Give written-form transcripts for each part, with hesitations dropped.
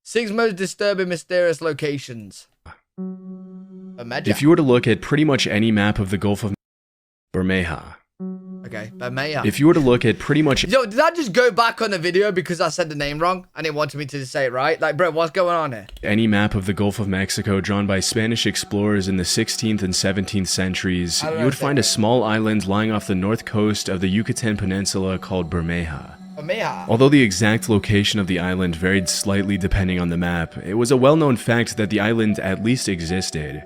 6 most disturbing mysterious locations. Bermeja. If you were to look at pretty much any map of the Gulf of Bermeja. Okay, Bermeja. If you were to look at pretty much... Yo, did I just go back on the video because I said the name wrong and it wanted me to say it right? Like, bro, what's going on here? Any map of the Gulf of Mexico drawn by Spanish explorers in the 16th and 17th centuries, you would find a small island lying off the north coast of the Yucatan Peninsula called Bermeja. Bermeja. Although the exact location of the island varied slightly depending on the map, it was a well-known fact that the island at least existed.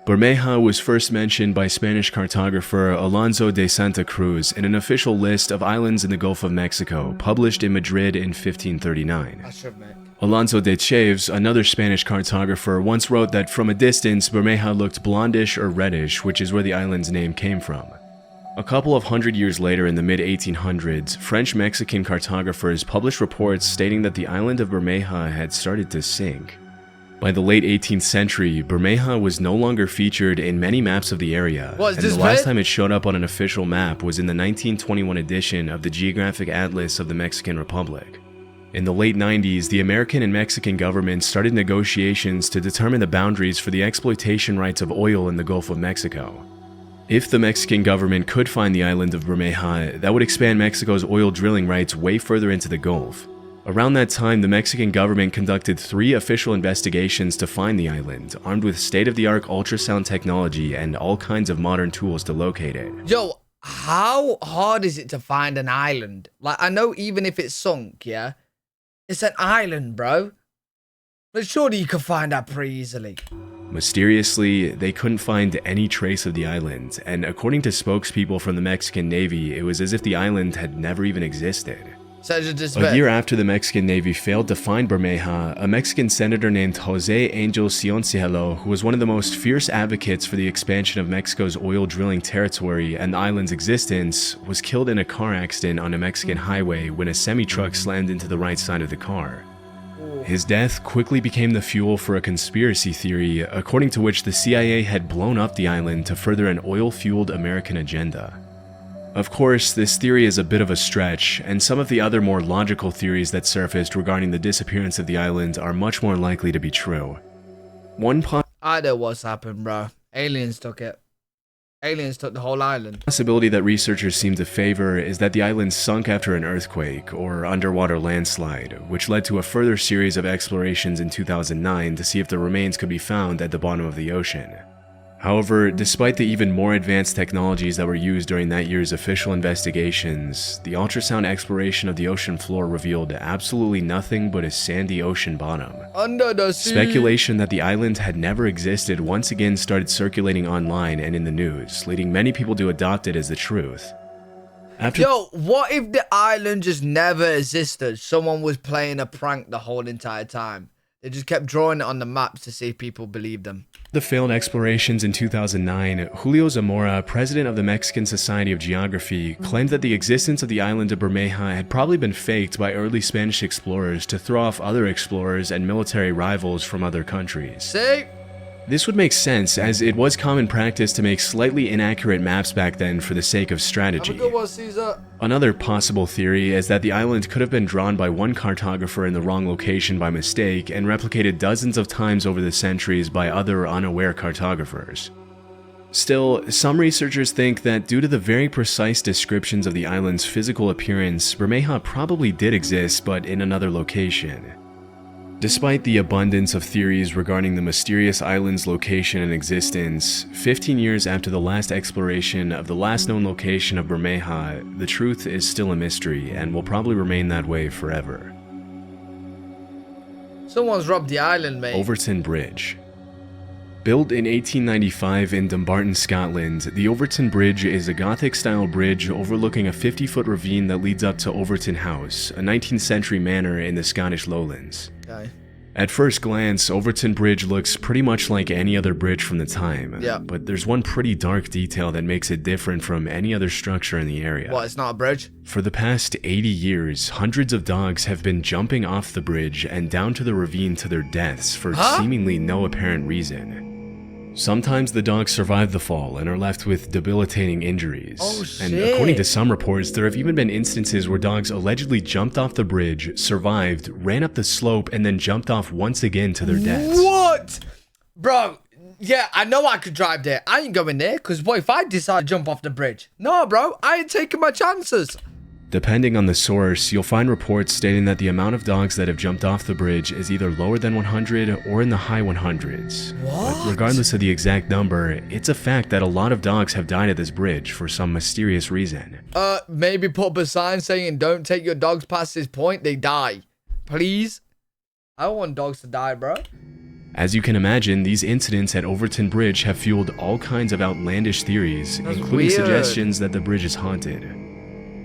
Bermeja was first mentioned by Spanish cartographer Alonso de Santa Cruz in an official list of islands in the Gulf of Mexico, published in Madrid in 1539. Alonso de Chaves, another Spanish cartographer, once wrote that from a distance, Bermeja looked blondish or reddish, which is where the island's name came from. A couple of hundred years later, in the mid-1800s, French-Mexican cartographers published reports stating that the island of Bermeja had started to sink. By the late 18th century, Bermeja was no longer featured in many maps of the area, and the last time it showed up on an official map was in the 1921 edition of the Geographic Atlas of the Mexican Republic. In the late 90s, the American and Mexican governments started negotiations to determine the boundaries for the exploitation rights of oil in the Gulf of Mexico. If the Mexican government could find the island of Bermeja, that would expand Mexico's oil drilling rights way further into the Gulf. Around that time, the Mexican government conducted 3 official investigations to find the island, armed with state-of-the-art ultrasound technology and all kinds of modern tools to locate it. Yo, how hard is it to find an island? Like, I know even if it's sunk, yeah? It's an island, bro. But surely you could find that pretty easily. Mysteriously, they couldn't find any trace of the island, and according to spokespeople from the Mexican Navy, it was as if the island had never even existed. A year after the Mexican Navy failed to find Bermeja, a Mexican senator named Jose Angel Cioncielo, who was one of the most fierce advocates for the expansion of Mexico's oil drilling territory and the island's existence, was killed in a car accident on a Mexican highway when a semi-truck slammed into the right side of the car. His death quickly became the fuel for a conspiracy theory, according to which the CIA had blown up the island to further an oil-fueled American agenda. Of course, this theory is a bit of a stretch, and some of the other more logical theories that surfaced regarding the disappearance of the island are much more likely to be true. I know what's happened, bro. Aliens took it. Aliens took the whole island. Possibility that researchers seem to favor is that the island sunk after an earthquake or underwater landslide, which led to a further series of explorations in 2009 to see if the remains could be found at the bottom of the ocean. However, despite the even more advanced technologies that were used during that year's official investigations, the ultrasound exploration of the ocean floor revealed absolutely nothing but a sandy ocean bottom. Under the sea. Speculation that the island had never existed once again started circulating online and in the news, leading many people to adopt it as the truth. Yo, what if the island just never existed? Someone was playing a prank the whole entire time. They just kept drawing it on the maps to see if people believed them. The failed explorations in 2009, Julio Zamora, president of the Mexican Society of Geography, claimed that the existence of the island of Bermeja had probably been faked by early Spanish explorers to throw off other explorers and military rivals from other countries. See? This would make sense, as it was common practice to make slightly inaccurate maps back then for the sake of strategy. Have a good one, Caesar. Another possible theory is that the island could have been drawn by one cartographer in the wrong location by mistake and replicated dozens of times over the centuries by other unaware cartographers. Still, some researchers think that due to the very precise descriptions of the island's physical appearance, Bermeja probably did exist, but in another location. Despite the abundance of theories regarding the mysterious island's location and existence, 15 years after the last exploration of the last known location of Bermeja, the truth is still a mystery and will probably remain that way forever. Someone's robbed the island, mate. Overtoun Bridge. Built in 1895 in Dumbarton, Scotland, the Overtoun Bridge is a Gothic-style bridge overlooking a 50-foot ravine that leads up to Overtoun House, a 19th century manor in the Scottish Lowlands. Okay. At first glance, Overtoun Bridge looks pretty much like any other bridge from the time, but there's one pretty dark detail that makes it different from any other structure in the area. What, it's not a bridge? For the past 80 years, hundreds of dogs have been jumping off the bridge and down to the ravine to their deaths for seemingly no apparent reason. Sometimes the dogs survive the fall and are left with debilitating injuries. Oh, and shit. according to some reports, there have even been instances where dogs allegedly jumped off the bridge, survived, ran up the slope, and then jumped off once again to their deaths. What? Bro, yeah, I know I could drive there. I ain't going there, because boy, if I decide to jump off the bridge. No, bro, I ain't taking my chances. Depending on the source, you'll find reports stating that the amount of dogs that have jumped off the bridge is either lower than 100 or in the high 100s. What? But regardless of the exact number, it's a fact that a lot of dogs have died at this bridge for some mysterious reason. Maybe put up a sign saying don't take your dogs past this point, they die. Please? I don't want dogs to die, bro. As you can imagine, these incidents at Overtoun Bridge have fueled all kinds of outlandish theories, That's including weird. suggestions that the bridge is haunted.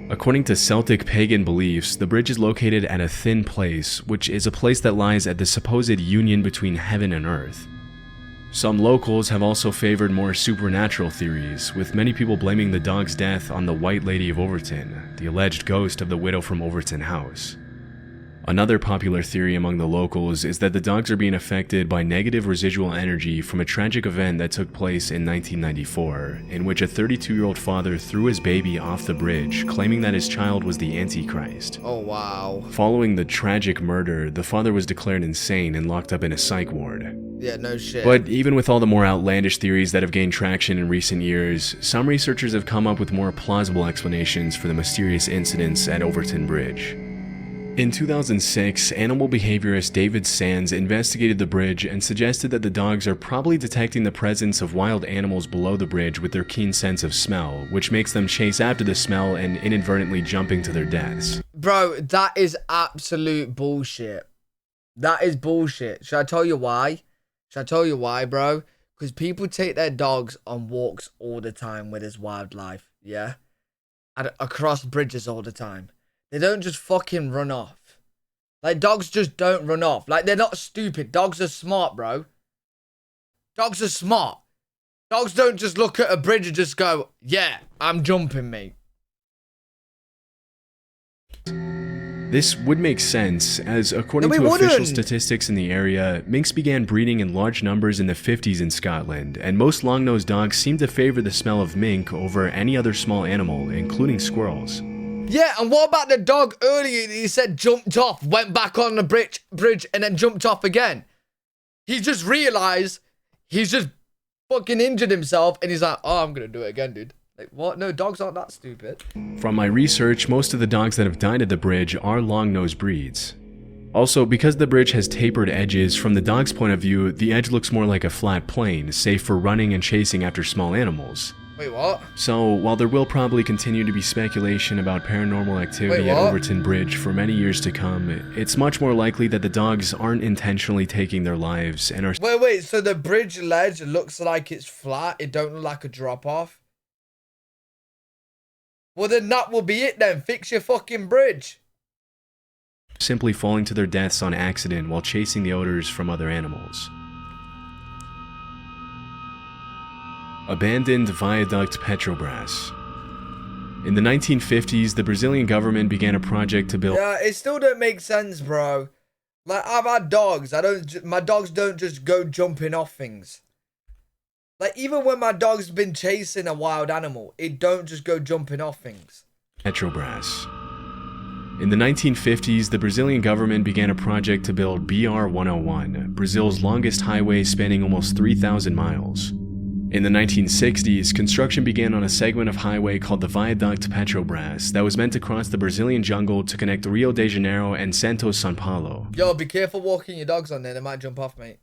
According to Celtic pagan beliefs, the bridge is located at a thin place, which is a place that lies at the supposed union between heaven and earth. Some locals have also favored more supernatural theories, with many people blaming the dog's death on the White Lady of Overtoun, the alleged ghost of the widow from Overtoun House. Another popular theory among the locals is that the dogs are being affected by negative residual energy from a tragic event that took place in 1994, in which a 32-year-old father threw his baby off the bridge, claiming that his child was the Antichrist. Oh, wow. Following the tragic murder, the father was declared insane and locked up in a psych ward. Yeah, no shit. But even with all the more outlandish theories that have gained traction in recent years, some researchers have come up with more plausible explanations for the mysterious incidents at Overtoun Bridge. In 2006, animal behaviorist David Sands investigated the bridge and suggested that the dogs are probably detecting the presence of wild animals below the bridge with their keen sense of smell, which makes them chase after the smell and inadvertently jumping to their deaths. Bro, that is absolute bullshit. That is bullshit. Should I tell you why? Should I tell you why, bro? Because people take their dogs on walks all the time with this wildlife, yeah? Across bridges all the time. They don't just fucking run off. Like, dogs just don't run off. Like, they're not stupid. Dogs are smart, bro. Dogs are smart. Dogs don't just look at a bridge and just go, yeah, I'm jumping, mate. This would make sense, as according to official statistics in the area, minks began breeding in large numbers in the 50s in Scotland, and most long-nosed dogs seem to favor the smell of mink over any other small animal, including squirrels. Yeah, and what about the dog earlier? He said jumped off, went back on the bridge, and then jumped off again. He just realized he's just fucking injured himself, and he's like, oh, I'm gonna do it again, dude. Like, what? No, dogs aren't that stupid. From my research, most of the dogs that have died at the bridge are long-nosed breeds. Also, because the bridge has tapered edges, from the dog's point of view, the edge looks more like a flat plane, safe for running and chasing after small animals. Wait, what? So, while there will probably continue to be speculation about paranormal activity at Overtoun Bridge for many years to come, it's much more likely that the dogs aren't intentionally taking their lives and are— Wait, so the bridge ledge looks like it's flat? It don't look like a drop-off? Well, then that will be it then. Fix your fucking bridge. simply falling to their deaths on accident while chasing the odors from other animals. Abandoned viaduct Petrobras. In the 1950s, the Brazilian government began a project to build— Yeah, it still don't make sense, bro. Like, I've had dogs. My dogs don't just go jumping off things. Like, even when my dog's been chasing a wild animal, it don't just go jumping off things. Petrobras. In the 1950s, the Brazilian government began a project to build BR-101, Brazil's longest highway spanning almost 3,000 miles. In the 1960s, construction began on a segment of highway called the Viaduct Petrobras that was meant to cross the Brazilian jungle to connect Rio de Janeiro and Santos, São Paulo. Yo, be careful walking your dogs on there. They might jump off, mate.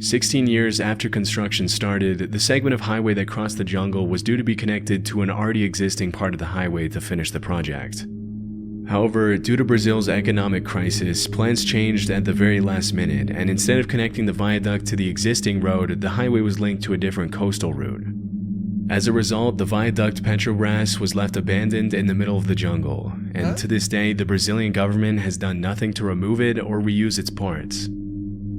16 years after construction started, the segment of highway that crossed the jungle was due to be connected to an already existing part of the highway to finish the project. However, due to Brazil's economic crisis, plans changed at the very last minute, and instead of connecting the viaduct to the existing road, the highway was linked to a different coastal route. As a result, the viaduct Petrobras was left abandoned in the middle of the jungle, and to this day, the Brazilian government has done nothing to remove it or reuse its parts.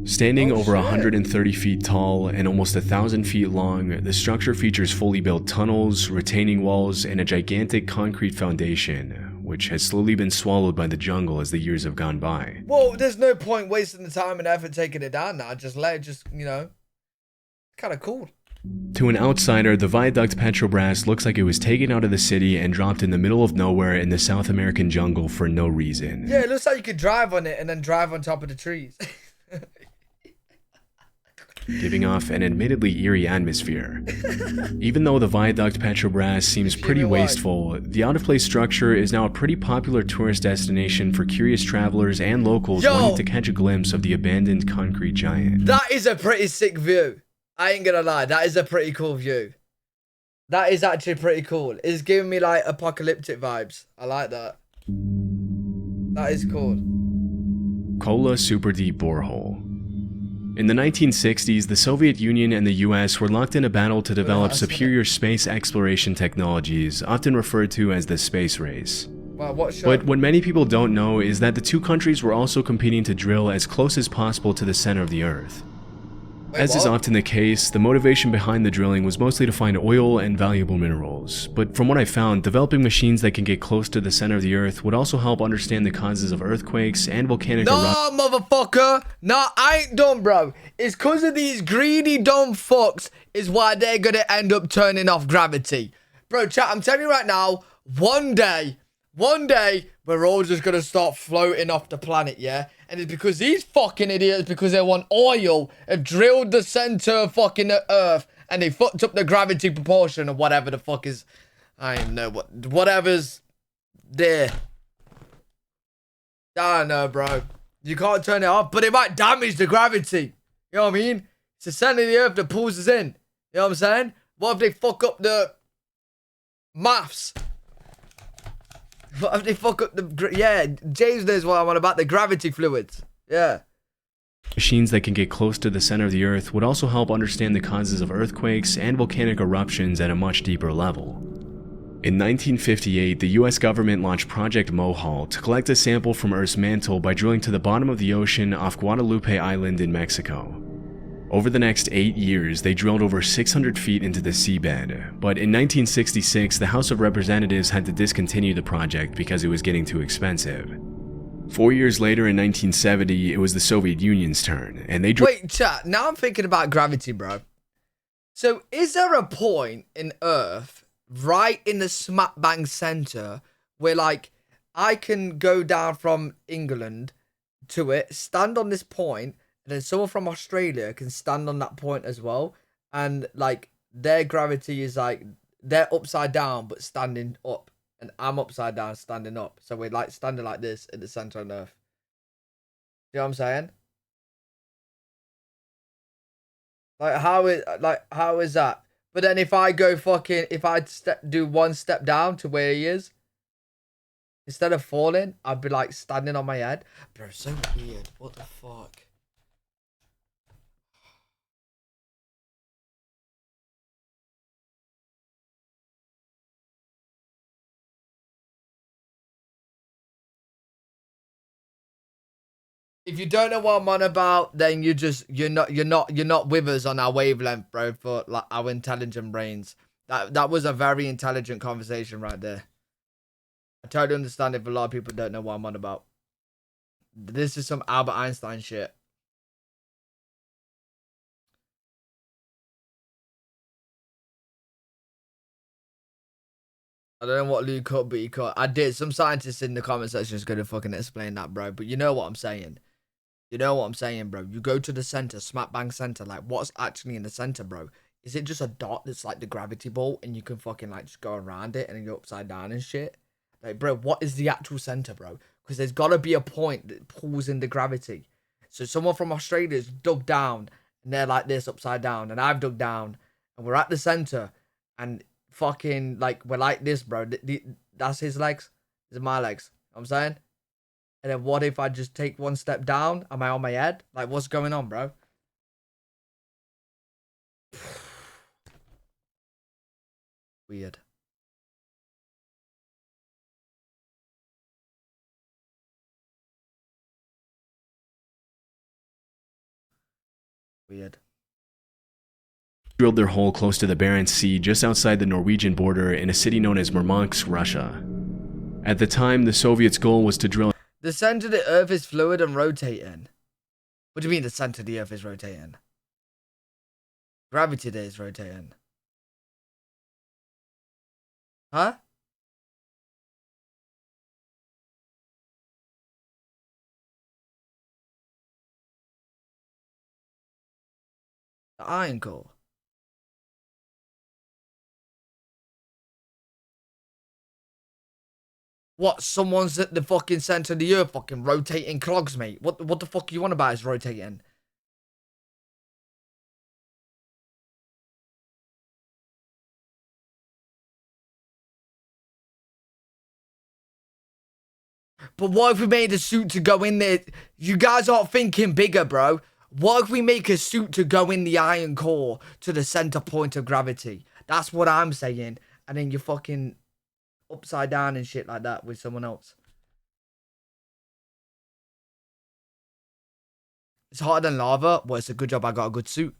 Standing over 130 feet tall and almost 1,000 feet long, the structure features fully built tunnels, retaining walls, and a gigantic concrete foundation, which has slowly been swallowed by the jungle as the years have gone by. Well, there's no point wasting the time and effort taking it down now. Just let it Kind of cool. To an outsider, the viaduct Petrobras looks like it was taken out of the city and dropped in the middle of nowhere in the South American jungle for no reason. Yeah, it looks like you could drive on it and then drive on top of the trees. Giving off an admittedly eerie atmosphere. Even though the viaduct Petrobras seems pretty wasteful, the out-of-place structure is now a pretty popular tourist destination for curious travelers and locals wanting to catch a glimpse of the abandoned concrete giant. That is a pretty sick view. I ain't gonna lie, that is a pretty cool view. That is actually pretty cool. It's giving me like apocalyptic vibes. I like that. That is cool. Kola Super Deep Borehole. In the 1960s, the Soviet Union and the US were locked in a battle to develop superior space exploration technologies, often referred to as the space race. Wow, but what many people don't know is that the two countries were also competing to drill as close as possible to the center of the Earth. As is often the case, the motivation behind the drilling was mostly to find oil and valuable minerals. But from what I found, developing machines that can get close to the center of the Earth would also help understand the causes of earthquakes and volcanic eruptions. No, motherfucker! No, I ain't done, bro. It's because of these greedy, dumb fucks is why they're gonna end up turning off gravity. Bro, chat, I'm telling you right now, one day, we're all just gonna start floating off the planet, yeah? And it's because these fucking idiots, because they want oil, have drilled the center of fucking the Earth, and they fucked up the gravity proportion of whatever the fuck is, I don't know, whatever's there. I don't know, bro. You can't turn it off, but it might damage the gravity. You know what I mean? It's the center of the Earth that pulls us in. You know what I'm saying? What if they fuck up the maths? What if they fuck up the... Yeah, James knows what I'm on about, the gravity fluids. Yeah. Machines that can get close to the center of the Earth would also help understand the causes of earthquakes and volcanic eruptions at a much deeper level. In 1958, the US government launched Project Mohall to collect a sample from Earth's mantle by drilling to the bottom of the ocean off Guadalupe Island in Mexico. Over the next 8 years, they drilled over 600 feet into the seabed, but in 1966, the House of Representatives had to discontinue the project because it was getting too expensive. 4 years later, in 1970, it was the Soviet Union's turn, and they Wait, chat, now I'm thinking about gravity, bro. So, is there a point in Earth, right in the smack bang center, where, like, I can go down from England to it, stand on this point, and then someone from Australia can stand on that point as well. And, like, their gravity is, like, they're upside down, but standing up. And I'm upside down, standing up. So we're, like, standing like this at the center of Earth. You know what I'm saying? Like, how is that? But then if I go fucking... If I do one step down to where he is, instead of falling, I'd be, like, standing on my head. Bro, so weird. What the fuck? If you don't know what I'm on about, then you're not with us on our wavelength, bro, for like our intelligent brains. That was a very intelligent conversation right there. I totally understand if a lot of people don't know what I'm on about. This is some Albert Einstein shit. I don't know what Luke cut, but he cut. I did. Some scientists in the comment section is gonna fucking explain that, bro. But you know what I'm saying. You know what I'm saying, bro. You go to the center, smack bang center. Like, what's actually in the center, bro? Is it just a dot that's like the gravity ball, and you can fucking like just go around it and then go upside down and shit? Like, bro, what is the actual center, bro? Because there's gotta be a point that pulls in the gravity. So someone from Australia's dug down, and they're like this upside down, and I've dug down, and we're at the center, and fucking like we're like this, bro. That's his legs. These are my legs. You know what I'm saying? And then what if I just take one step down? Am I on my head? Like, what's going on, bro? Weird. Weird. Drilled their hole close to the Barents Sea just outside the Norwegian border in a city known as Murmansk, Russia. At the time, the Soviets' goal was to drill... The center of the Earth is fluid and rotating. What do you mean the center of the Earth is rotating? Gravity that is rotating. Huh? The iron core. What? Someone's at the fucking center of the earth fucking rotating clogs, mate. What the fuck you want about is rotating? But what if we made a suit to go in there? You guys aren't thinking bigger, bro. What if we make a suit to go in the iron core to the center point of gravity? That's what I'm saying. And then you're fucking upside down and shit like that with someone else. It's harder than lava. Well, it's a good job I got a good suit.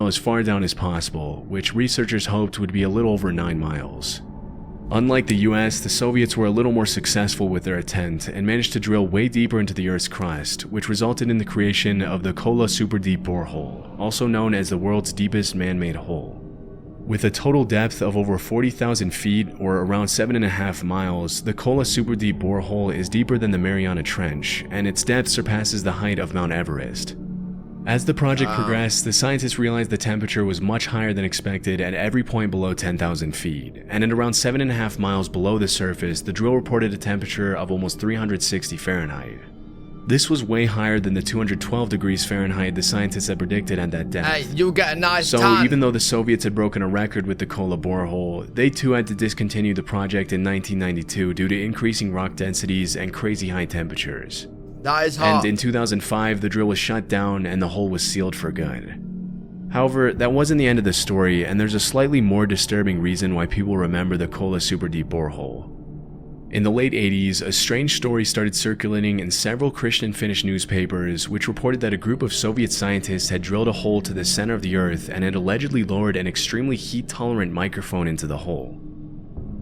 As far down as possible, which researchers hoped would be a little over 9 miles. Unlike the US, the Soviets were a little more successful with their attempt and managed to drill way deeper into the Earth's crust, which resulted in the creation of the Kola Super Deep Borehole, also known as the world's deepest man-made hole. With a total depth of over 40,000 feet, or around 7.5 miles, the Kola Super Deep Borehole is deeper than the Mariana Trench, and its depth surpasses the height of Mount Everest. As the project progressed, the scientists realized the temperature was much higher than expected at every point below 10,000 feet, and at around 7.5 miles below the surface, the drill reported a temperature of almost 360 Fahrenheit. This was way higher than the 212 degrees Fahrenheit the scientists had predicted at that depth. Hey, you get a nice So tan. even though the Soviets had broken a record with the Kola borehole, they too had to discontinue the project in 1992 due to increasing rock densities and crazy high temperatures. That is hot. And in 2005, the drill was shut down and the hole was sealed for good. However, that wasn't the end of the story, and there's a slightly more disturbing reason why people remember the Kola Super Deep Borehole. In the late 80s, a strange story started circulating in several Christian Finnish newspapers, which reported that a group of Soviet scientists had drilled a hole to the center of the Earth and had allegedly lowered an extremely heat-tolerant microphone into the hole.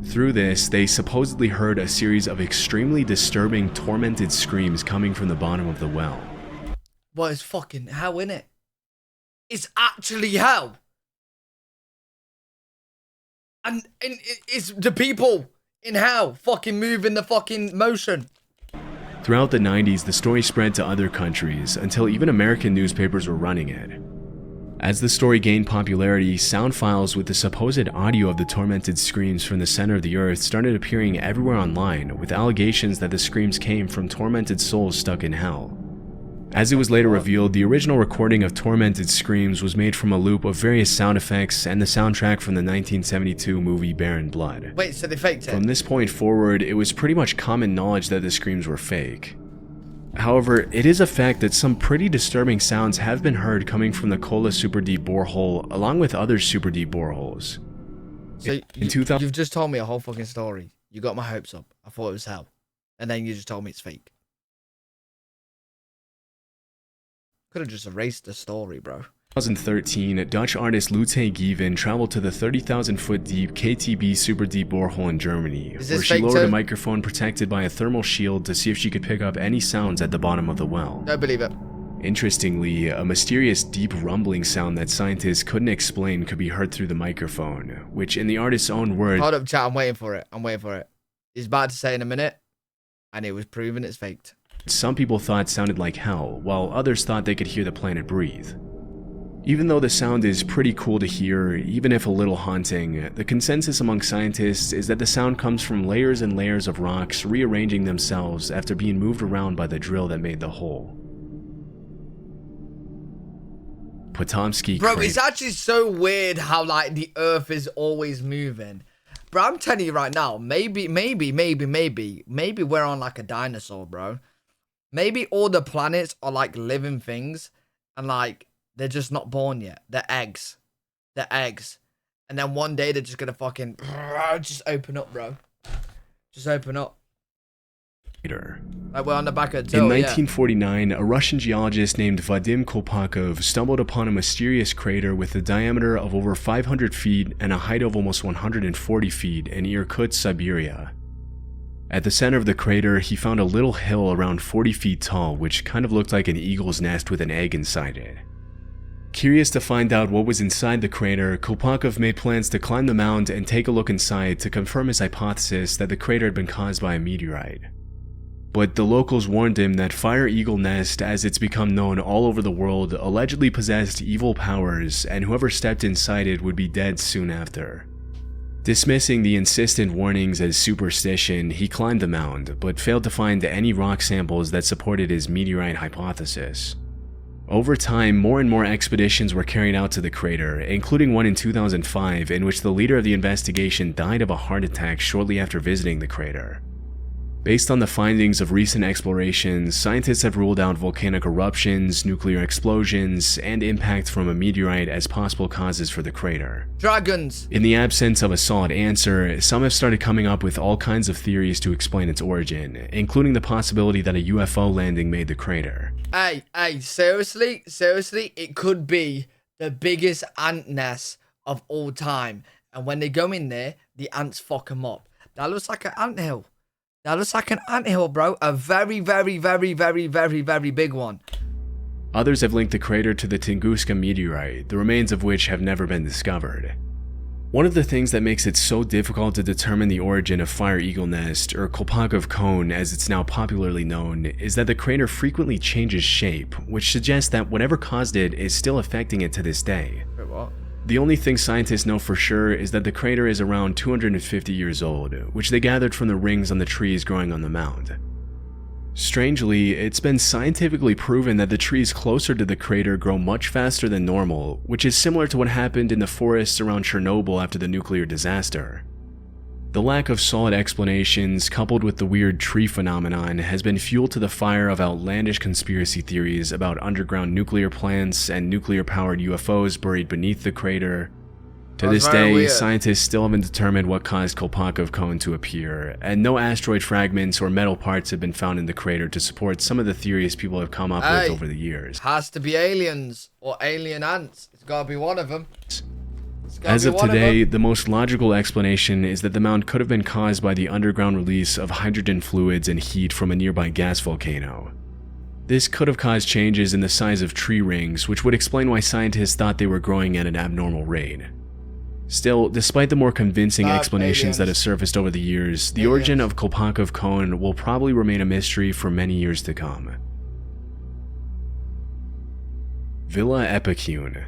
Through this, they supposedly heard a series of extremely disturbing, tormented screams coming from the bottom of the well. Well, it's fucking hell, innit? It's actually hell. And it's the people in hell fucking moving the fucking motion. Throughout the 90s, the story spread to other countries, until even American newspapers were running it. As the story gained popularity, sound files with the supposed audio of the tormented screams from the center of the earth started appearing everywhere online, with allegations that the screams came from tormented souls stuck in hell. As it was later revealed, the original recording of tormented screams was made from a loop of various sound effects and the soundtrack from the 1972 movie Barren Blood. Wait, so they faked it? From this point forward, it was pretty much common knowledge that the screams were fake. However, it is a fact that some pretty disturbing sounds have been heard coming from the Kola Super Deep Borehole, along with other super deep boreholes. So you've just told me a whole fucking story. You got my hopes up. I thought it was hell. And then you just told me it's fake. Could have just erased the story, bro. 2013, Dutch artist Lute Given traveled to the 30,000-foot deep KTB Super Deep Borehole in Germany, where she lowered a microphone protected by a thermal shield to see if she could pick up any sounds at the bottom of the well. Don't believe it. Interestingly, a mysterious deep rumbling sound that scientists couldn't explain could be heard through the microphone, which in the artist's own words... Hold up, chat, I'm waiting for it. He's about to say in a minute, and it was proven it's faked. Some people thought sounded like hell, while others thought they could hear the planet breathe. Even though the sound is pretty cool to hear, even if a little haunting, the consensus among scientists is that the sound comes from layers and layers of rocks rearranging themselves after being moved around by the drill that made the hole. Patomskiy Bro, it's actually so weird how, like, the Earth is always moving. Bro, I'm telling you right now, maybe we're on, like, a dinosaur, bro. Maybe all the planets are, like, living things, and, like, they're just not born yet. They're eggs. And then one day they're just gonna fucking just open up, bro. Just open up. Like we're on the back of the In 1949, a Russian geologist named Vadim Kolpakov stumbled upon a mysterious crater with a diameter of over 500 feet and a height of almost 140 feet in Irkutsk, Siberia. At the center of the crater, he found a little hill around 40 feet tall, which kind of looked like an eagle's nest with an egg inside it. Curious to find out what was inside the crater, Kolpakov made plans to climb the mound and take a look inside to confirm his hypothesis that the crater had been caused by a meteorite. But the locals warned him that Fire Eagle Nest, as it's become known all over the world, allegedly possessed evil powers, and whoever stepped inside it would be dead soon after. Dismissing the insistent warnings as superstition, he climbed the mound, but failed to find any rock samples that supported his meteorite hypothesis. Over time, more and more expeditions were carried out to the crater, including one in 2005 in which the leader of the investigation died of a heart attack shortly after visiting the crater. Based on the findings of recent explorations, scientists have ruled out volcanic eruptions, nuclear explosions, and impact from a meteorite as possible causes for the crater. Dragons! In the absence of a solid answer, some have started coming up with all kinds of theories to explain its origin, including the possibility that a UFO landing made the crater. Hey, seriously, it could be the biggest ant nest of all time. And when they go in there, the ants fuck them up. That looks like an anthill. That looks like an anthill, bro. A very, very, very, very, very, very big one. Others have linked the crater to the Tunguska meteorite, the remains of which have never been discovered. One of the things that makes it so difficult to determine the origin of Fire Eagle Nest, or Kolpakov Cone as it's now popularly known, is that the crater frequently changes shape, which suggests that whatever caused it is still affecting it to this day. Wait, what? The only thing scientists know for sure is that the crater is around 250 years old, which they gathered from the rings on the trees growing on the mound. Strangely, it's been scientifically proven that the trees closer to the crater grow much faster than normal, which is similar to what happened in the forests around Chernobyl after the nuclear disaster. The lack of solid explanations, coupled with the weird tree phenomenon, has been fuel to the fire of outlandish conspiracy theories about underground nuclear plants and nuclear-powered UFOs buried beneath the crater. To this day, scientists still haven't determined what caused Kolpakov Cone to appear, and no asteroid fragments or metal parts have been found in the crater to support some of the theories people have come up with over the years. Has to be aliens, or alien ants. It's gotta be one of them. As of today, the most logical explanation is that the mound could have been caused by the underground release of hydrogen fluids and heat from a nearby gas volcano. This could have caused changes in the size of tree rings, which would explain why scientists thought they were growing at an abnormal rate. Still, despite the more convincing explanations that have surfaced over the years, the origin of Kolpakov Cone will probably remain a mystery for many years to come. Villa Epecuen.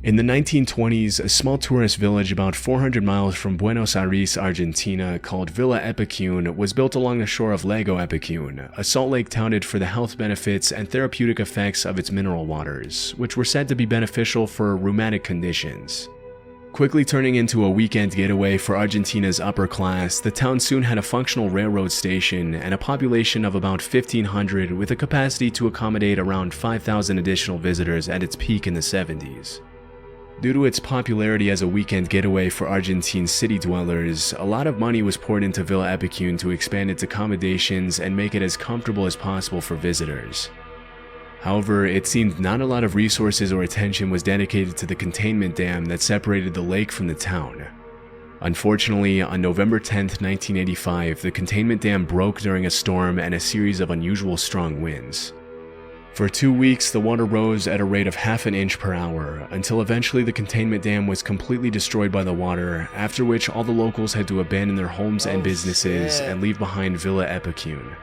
In the 1920s, a small tourist village about 400 miles from Buenos Aires, Argentina, called Villa Epecuen was built along the shore of Lago Epecuen, a salt lake touted for the health benefits and therapeutic effects of its mineral waters, which were said to be beneficial for rheumatic conditions. Quickly turning into a weekend getaway for Argentina's upper class, the town soon had a functional railroad station and a population of about 1,500 with a capacity to accommodate around 5,000 additional visitors at its peak in the 70s. Due to its popularity as a weekend getaway for Argentine city dwellers, a lot of money was poured into Villa Epecuen to expand its accommodations and make it as comfortable as possible for visitors. However, it seemed not a lot of resources or attention was dedicated to the containment dam that separated the lake from the town. Unfortunately, on November 10, 1985, the containment dam broke during a storm and a series of unusual strong winds. For 2 weeks, the water rose at a rate of half an inch per hour, until eventually the containment dam was completely destroyed by the water, after which all the locals had to abandon their homes and businesses and leave behind Villa Epecuen.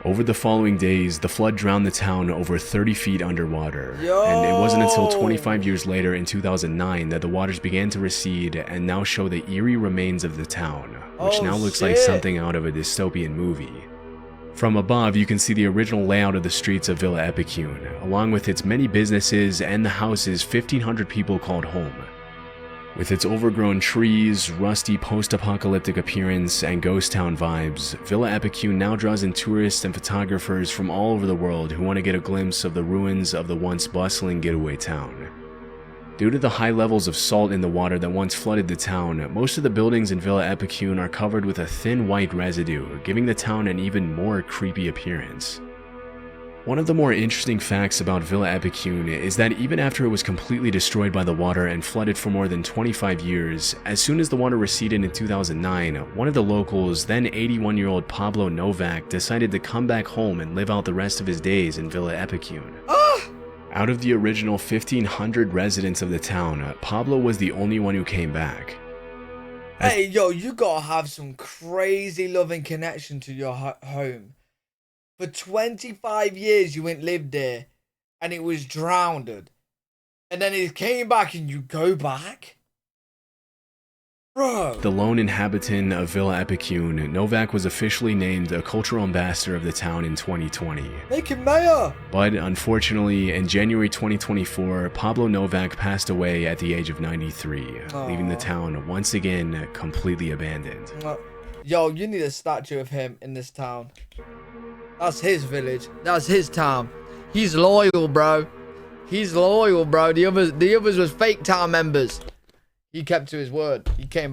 Over the following days, the flood drowned the town over 30 feet underwater, and it wasn't until 25 years later in 2009 that the waters began to recede and now show the eerie remains of the town, which now looks like something out of a dystopian movie. From above, you can see the original layout of the streets of Villa Epecuen, along with its many businesses and the houses 1,500 people called home. With its overgrown trees, rusty post-apocalyptic appearance, and ghost town vibes, Villa Epecuen now draws in tourists and photographers from all over the world who want to get a glimpse of the ruins of the once bustling getaway town. Due to the high levels of salt in the water that once flooded the town, most of the buildings in Villa Epecuen are covered with a thin white residue, giving the town an even more creepy appearance. One of the more interesting facts about Villa Epecuen is that even after it was completely destroyed by the water and flooded for more than 25 years, as soon as the water receded in 2009, one of the locals, then 81-year-old Pablo Novak, decided to come back home and live out the rest of his days in Villa Epecuen. Out of the original 1,500 residents of the town, Pablo was the only one who came back. Hey, yo, you gotta have some crazy loving connection to your home. For 25 years you ain't lived there, and it was drowned. And then it came back and you go back? Bro. The lone inhabitant of Villa Epecuen, Novak was officially named a cultural ambassador of the town in 2020. Make him mayor! But unfortunately, in January 2024, Pablo Novak passed away at the age of 93, leaving the town once again completely abandoned. Yo, you need a statue of him in this town. That's his village. That's his town. He's loyal, bro. He's loyal, bro. The others was fake town members. He kept to his word. He came